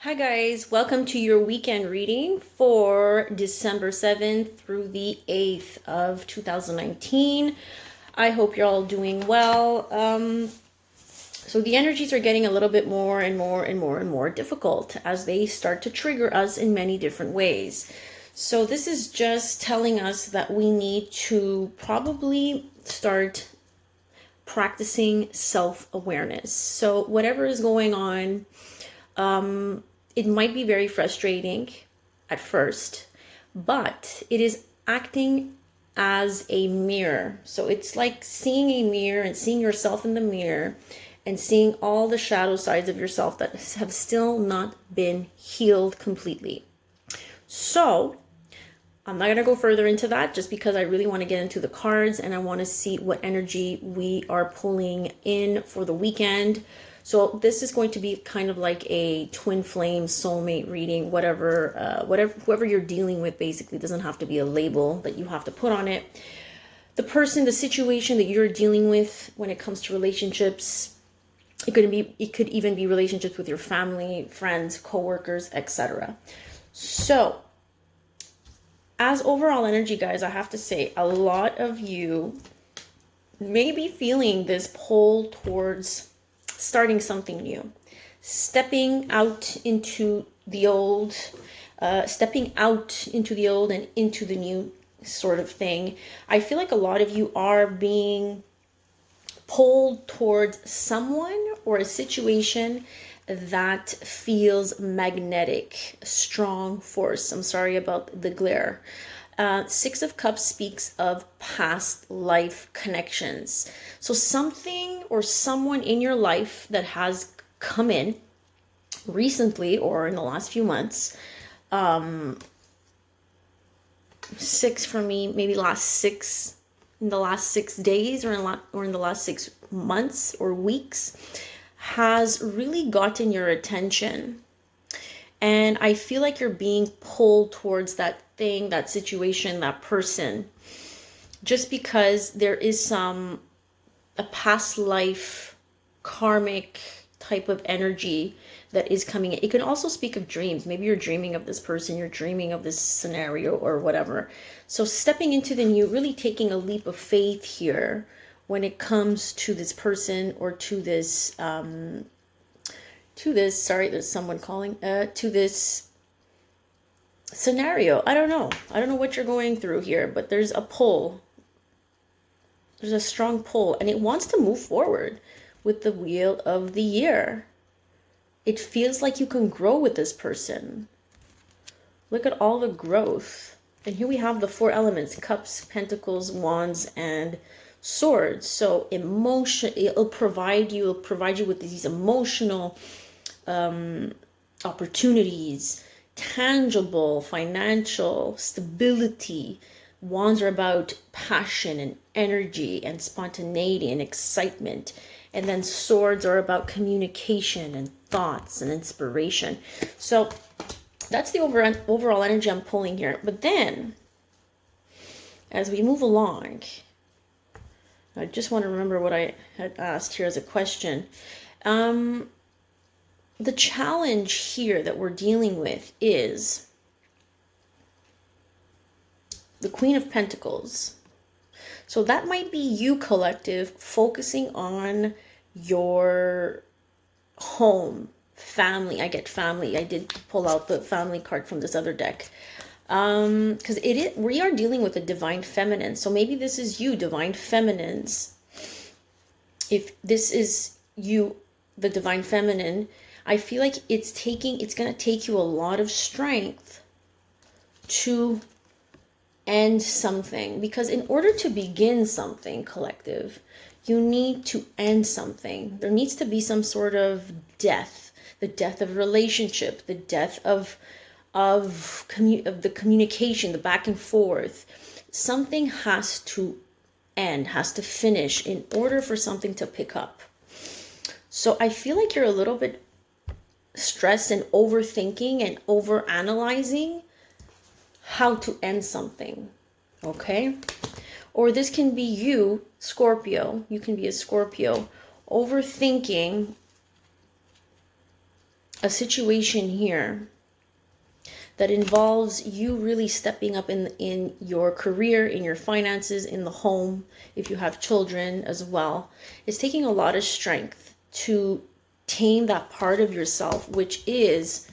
Hi guys, welcome to your weekend reading for December 7th through the 8th of 2019. I hope you're all doing well. So the energies are getting a little bit more and more difficult as they start to trigger us in many different ways. So this is just telling us that we need to probably start practicing self-awareness. So whatever is going on, it might be very frustrating at first, but it is acting as a mirror. So it's like seeing a mirror and seeing yourself in the mirror and seeing all the shadow sides of yourself that have still not been healed completely. So I'm not going to go further into that just because I really want to get into the cards and I want to see what energy we are pulling in for the weekend. So this is going to be kind of like a twin flame soulmate reading, whoever you're dealing with. Basically, doesn't have to be a label that you have to put on it. The person, the situation that you're dealing with when it comes to relationships, it could even be relationships with your family, friends, coworkers, etc. So as overall energy, guys, I have to say a lot of you may be feeling this pull towards starting something new, stepping out into the old, and into the new sort of thing. I feel like a lot of you are being pulled towards someone or a situation that feels magnetic, strong force. I'm sorry about the glare. Six of Cups speaks of past life connections. So something or someone in your life that has come in recently or in the last few months, six for me, maybe in the last 6 days or in the last 6 months or weeks, has really gotten your attention. And I feel like you're being pulled towards that thing, that situation, that person, just because there is a past life karmic type of energy that is coming in. It can also speak of dreams. Maybe you're dreaming of this person, you're dreaming of this scenario or whatever. So stepping into the new, really taking a leap of faith here when it comes to this person or to this sorry, there's someone calling, to this scenario. I don't know what you're going through here, but there's a pull. There's a strong pull and it wants to move forward with the wheel of the year. It feels like you can grow with this person. Look at all the growth. And here we have the 4 elements: cups, pentacles, wands, and swords. So emotion, it'll provide you with these emotional opportunities, tangible, financial stability. Wands are about passion and energy and spontaneity and excitement. And then swords are about communication and thoughts and inspiration. So that's the overall energy I'm pulling here. But then, as we move along, I just want to remember what I had asked here as a question. The challenge here that we're dealing with is the Queen of Pentacles. So that might be you, collective, focusing on your home, family. I get family. I did pull out the family card from this other deck. Because we are dealing with a divine feminine. So maybe this is you, divine feminines. If this is you, the divine feminine, I feel like it's going to take you a lot of strength to end something, because in order to begin something, collective, you need to end something. There needs to be some sort of death, the death of a relationship, the death of the communication, the back and forth. Something has to end, has to finish in order for something to pick up. So I feel like you're a little bit stressed and overthinking and overanalyzing how to end something, okay? Or this can be you, Scorpio. You can be a Scorpio, overthinking a situation here that involves you really stepping up in your career, in your finances, in the home, if you have children as well. It's taking a lot of strength to tame that part of yourself, which is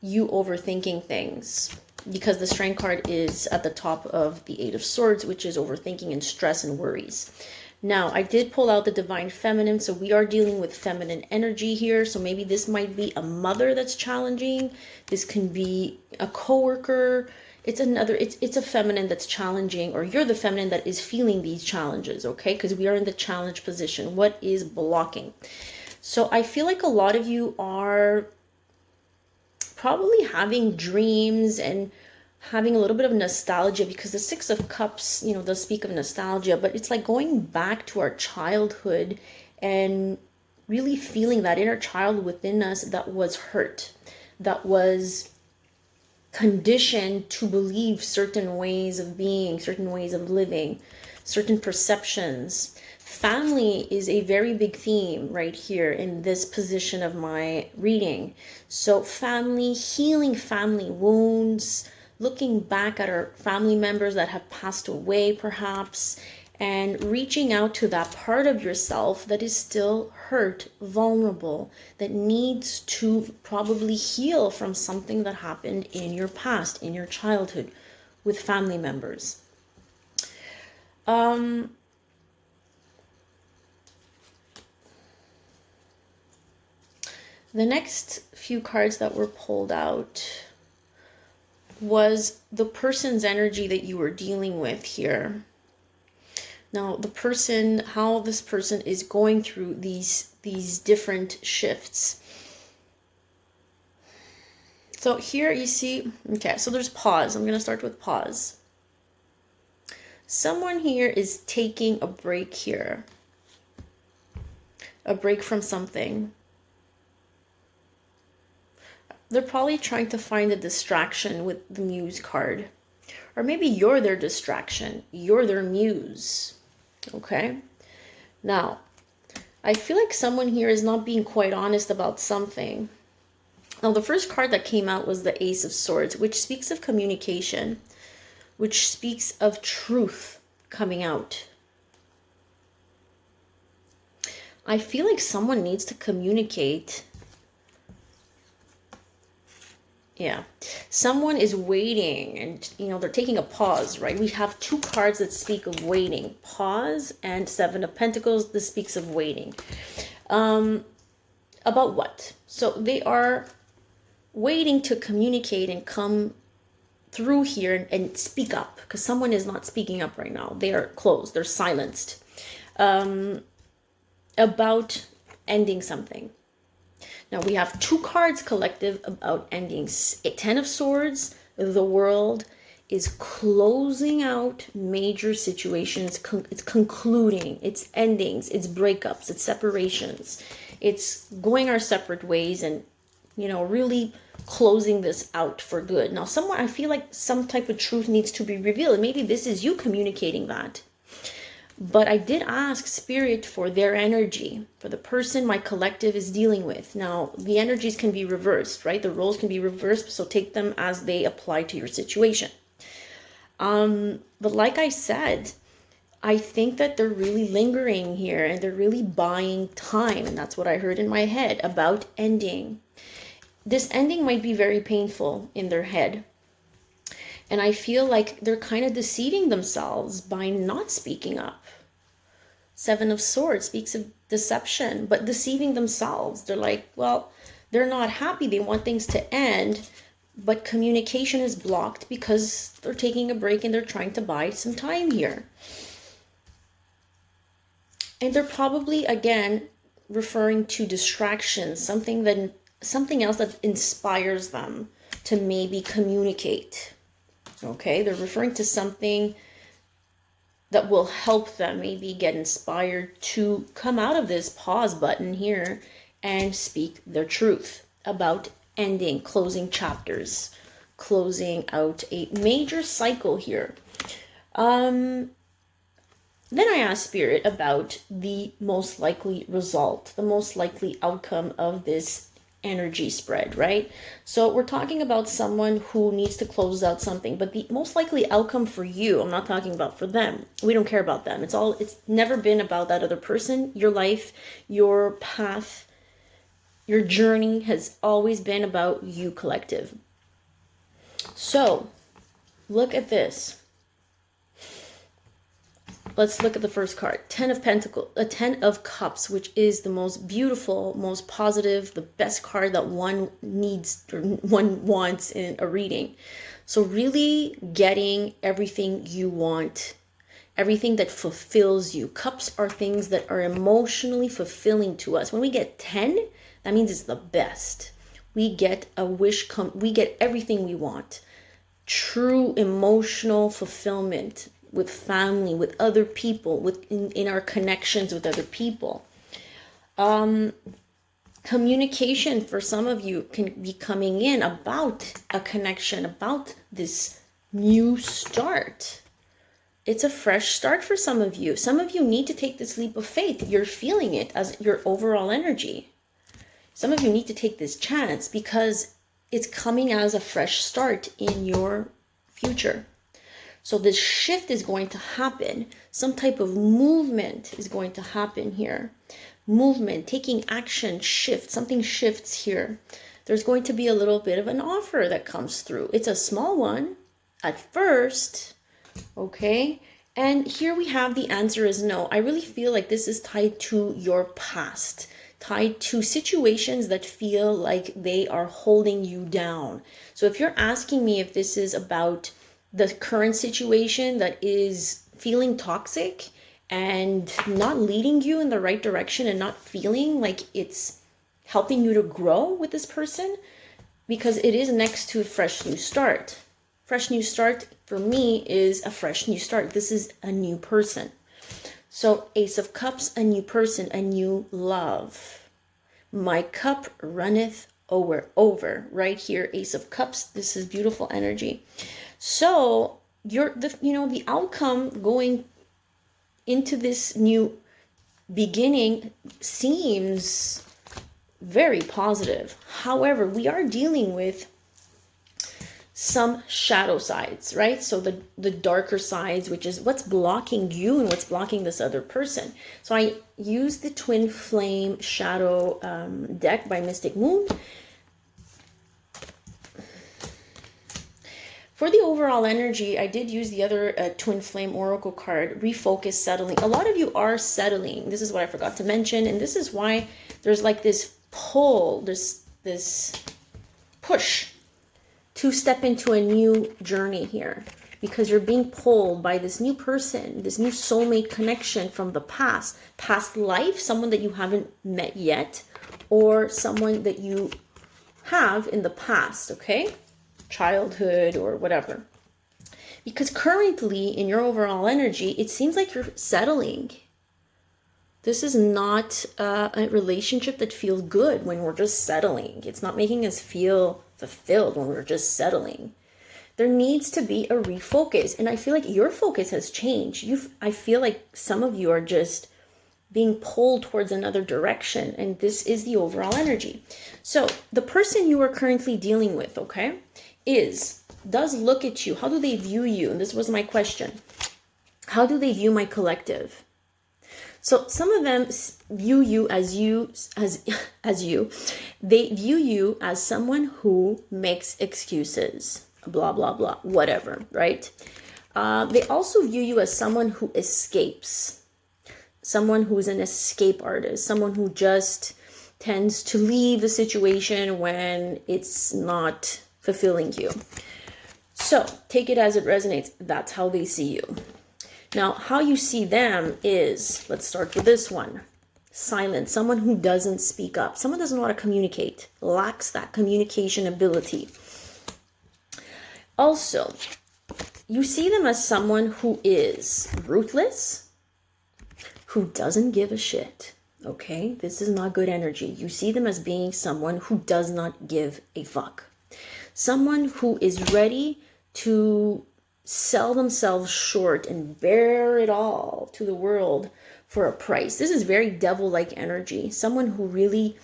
you overthinking things, because the Strength card is at the top of the Eight of Swords, which is overthinking and stress and worries. Now, I did pull out the Divine Feminine, so we are dealing with feminine energy here. So maybe this might be a mother that's challenging. This can be a coworker. It's a feminine that's challenging, or you're the feminine that is feeling these challenges, okay? Because we are in the challenge position. What is blocking? So I feel like a lot of you are probably having dreams and having a little bit of nostalgia, because the Six of Cups, does speak of nostalgia, but it's like going back to our childhood and really feeling that inner child within us that was hurt, that was conditioned to believe certain ways of being, certain ways of living, certain perceptions. Family is a very big theme right here in this position of my reading. So family, healing family wounds, looking back at our family members that have passed away perhaps, and reaching out to that part of yourself that is still hurt, vulnerable, that needs to probably heal from something that happened in your past, in your childhood, with family members. The next few cards that were pulled out was the person's energy that you were dealing with here. Now, the person, how this person is going through these different shifts. So here you see, okay, so there's pause. I'm going to start with pause. Someone here is taking a break here. A break from something. They're probably trying to find a distraction with the Muse card. Or maybe you're their distraction. You're their muse. Okay? Now, I feel like someone here is not being quite honest about something. Now, the first card that came out was the Ace of Swords, which speaks of communication, which speaks of truth coming out. I feel like someone needs to communicate. Yeah, someone is waiting, and they're taking a pause, right? We have two cards that speak of waiting, pause, and Seven of Pentacles. This speaks of waiting. About what? So they are waiting to communicate and come through here and speak up, because someone is not speaking up right now. They are closed. They're silenced. About ending something. Now we have two cards collective about endings. Ten of Swords, the World is closing out major situations. It's concluding, it's endings, it's breakups, it's separations. It's going our separate ways and, really closing this out for good. Now I feel like some type of truth needs to be revealed. Maybe this is you communicating that. But I did ask Spirit for their energy, for the person my collective is dealing with. Now, the energies can be reversed, right? The roles can be reversed, so take them as they apply to your situation. But like I said, I think that they're really lingering here and they're really buying time. And that's what I heard in my head about ending. This ending might be very painful in their head. And I feel like they're kind of deceiving themselves by not speaking up. Seven of Swords speaks of deception, but deceiving themselves. They're like, well, they're not happy. They want things to end, but communication is blocked because they're taking a break and they're trying to buy some time here. And they're probably, again, referring to distractions, something else that inspires them to maybe communicate. Okay, they're referring to something that will help them maybe get inspired to come out of this pause button here and speak their truth about ending, closing chapters, closing out a major cycle here. Then I asked Spirit about the most likely result, the most likely outcome of this energy spread, right? So we're talking about someone who needs to close out something, but the most likely outcome for you, I'm not talking about for them. We don't care about them. It's never been about that other person. Your life, your path, your journey has always been about you, collective. So look at this. Let's look at the first card. 10 of Pentacles, a 10 of Cups, which is the most beautiful, most positive, the best card that one needs or one wants in a reading. So really getting everything you want, everything that fulfills you. Cups are things that are emotionally fulfilling to us. When we get 10, that means it's the best. We get a wish we get everything we want. True emotional fulfillment with family, with other people, in our connections with other people. Communication for some of you can be coming in about a connection, about this new start. It's a fresh start for some of you. Some of you need to take this leap of faith. You're feeling it as your overall energy. Some of you need to take this chance because it's coming as a fresh start in your future. So this shift is going to happen. Some type of movement is going to happen here. Movement, taking action, shift. Something shifts here. There's going to be a little bit of an offer that comes through. It's a small one at first, okay? And here we have the answer is no. I really feel like this is tied to your past, tied to situations that feel like they are holding you down. So if you're asking me if this is about the current situation that is feeling toxic and not leading you in the right direction and not feeling like it's helping you to grow with this person, because it is next to a fresh new start. Fresh new start for me is a fresh new start. This is a new person. So Ace of Cups, a new person, a new love. My cup runneth over. Right here, Ace of Cups. This is beautiful energy. So the outcome going into this new beginning seems very positive. However, we are dealing with some shadow sides, right? So the darker sides, which is what's blocking you and what's blocking this other person. So I used the Twinflame Shadow deck by Mystic Moon. For the overall energy, I did use the other Twinflame Oracle card, Refocus, Settling. A lot of you are settling. This is what I forgot to mention. And this is why there's like this pull, this push to step into a new journey here. Because you're being pulled by this new person, this new soulmate connection from the past life, someone that you haven't met yet, or someone that you have in the past, okay? Childhood or whatever. Because currently in your overall energy, it seems like you're settling. This is not a relationship that feels good when we're just settling. It's not making us feel fulfilled when we're just settling. There needs to be a refocus. And I feel like your focus has changed. I feel like some of you are just being pulled towards another direction. And this is the overall energy. So the person you are currently dealing with, okay, does look at you. How do they view you? And this was my question. How do they view my collective? So some of them view you as you. They view you as someone who makes excuses, blah, blah, blah, whatever, right? They also view you as someone who escapes, someone who's an escape artist, someone who just tends to leave the situation when it's not fulfilling you. So take it as it resonates. That's how they see you. Now, how you see them is, let's start with this one. Silent, someone who doesn't speak up. Someone doesn't know how to communicate, lacks that communication ability. Also, you see them as someone who is ruthless, who doesn't give a shit. Okay, this is not good energy. You see them as being someone who does not give a fuck. Someone who is ready to sell themselves short and bear it all to the world for a price. This is very devil-like energy. Someone who really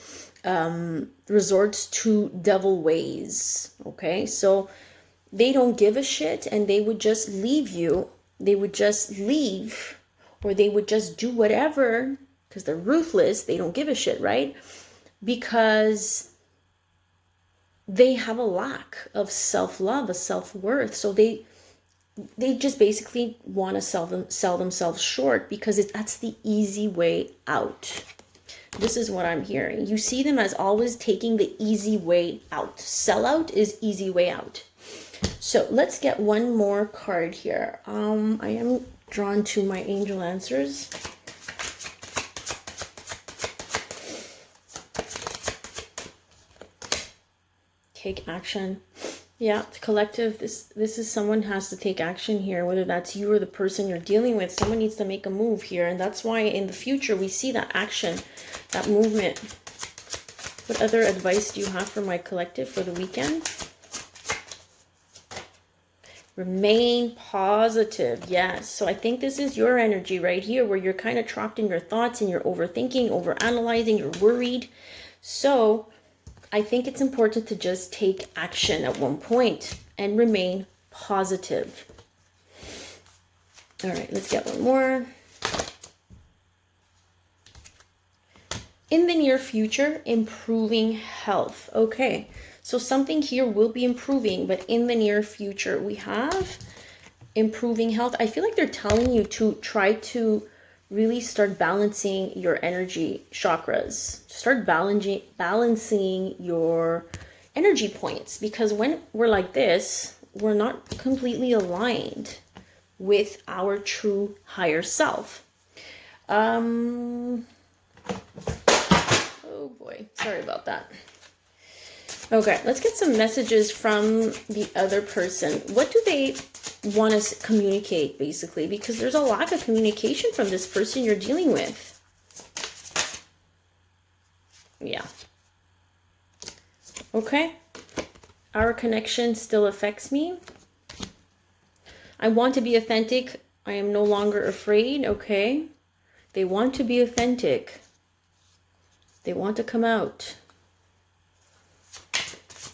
resorts to devil ways. Okay, so they don't give a shit, and they would just leave you. They would just leave, or they would just do whatever, because they're ruthless. They don't give a shit, right? Because they have a lack of self-love, a self-worth. So they just basically want to sell themselves short, because that's the easy way out. This is what I'm hearing. You see them as always taking the easy way out. Sellout is easy way out. So let's get one more card here. I am drawn to my angel answers. Take action. Yeah, collective, this is someone has to take action here, whether that's you or the person you're dealing with. Someone needs to make a move here, and that's why in the future we see that action, that movement. What other advice do you have for my collective for the weekend? Remain positive. Yes. So I think this is your energy right here, where you're kind of trapped in your thoughts and you're overthinking, overanalyzing, you're worried. So I think it's important to just take action at one point and remain positive. All right, let's get one more. In the near future, improving health. Okay, so something here will be improving, but in the near future, we have improving health. I feel like they're telling you to try to really start balancing your energy chakras. Start balancing your energy points, because when we're like this, we're not completely aligned with our true higher self. Oh boy, sorry about that. Okay, let's get some messages from the other person. What do they want to communicate, basically? Because there's a lack of communication from this person you're dealing with. Yeah. Okay. Our connection still affects me. I want to be authentic. I am no longer afraid. Okay. They want to be authentic. They want to come out.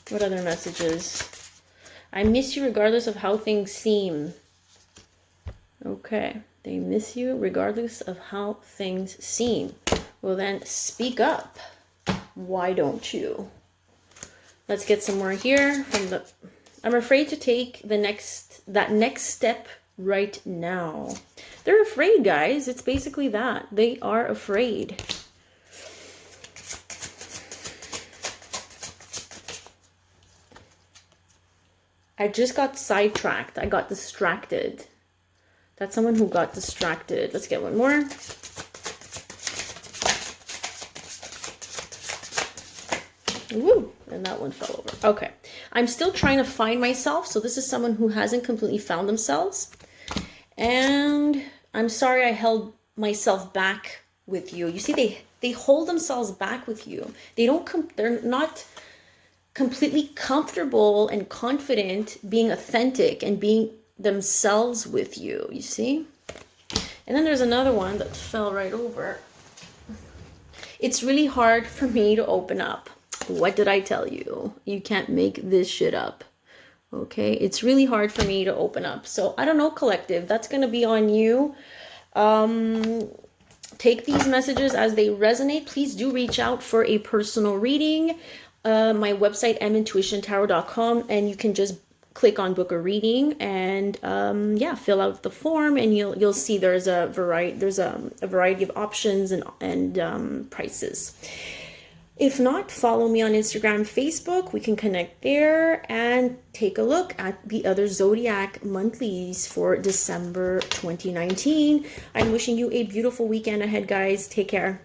What other messages? I miss you regardless of how things seem. Okay. They miss you regardless of how things seem. Well then, speak up. Why don't you? Let's get some more here from the... I'm afraid to take that next step right now. They're afraid, guys. It's basically that. They are afraid. I just got sidetracked. I got distracted. That's someone who got distracted. Let's get one more. Woo! And that one fell over. Okay. I'm still trying to find myself. So this is someone who hasn't completely found themselves. And I'm sorry I held myself back with you. You see, they hold themselves back with you. They're not completely comfortable and confident being authentic and being themselves with you, you see? And then there's another one that fell right over. It's really hard for me to open up. What did I tell you? You can't make this shit up. Okay? It's really hard for me to open up. So I don't know, collective. That's going to be on you. Take these messages as they resonate. Please do reach out for a personal reading. My website, mintuitiontarot.com, and you can just click on book a reading and yeah, fill out the form, and you'll see there's a variety of options and prices. If not, follow me on Instagram, Facebook. We can connect there and take a look at the other zodiac monthlies for December 2019. I'm wishing you a beautiful weekend ahead, guys. Take care.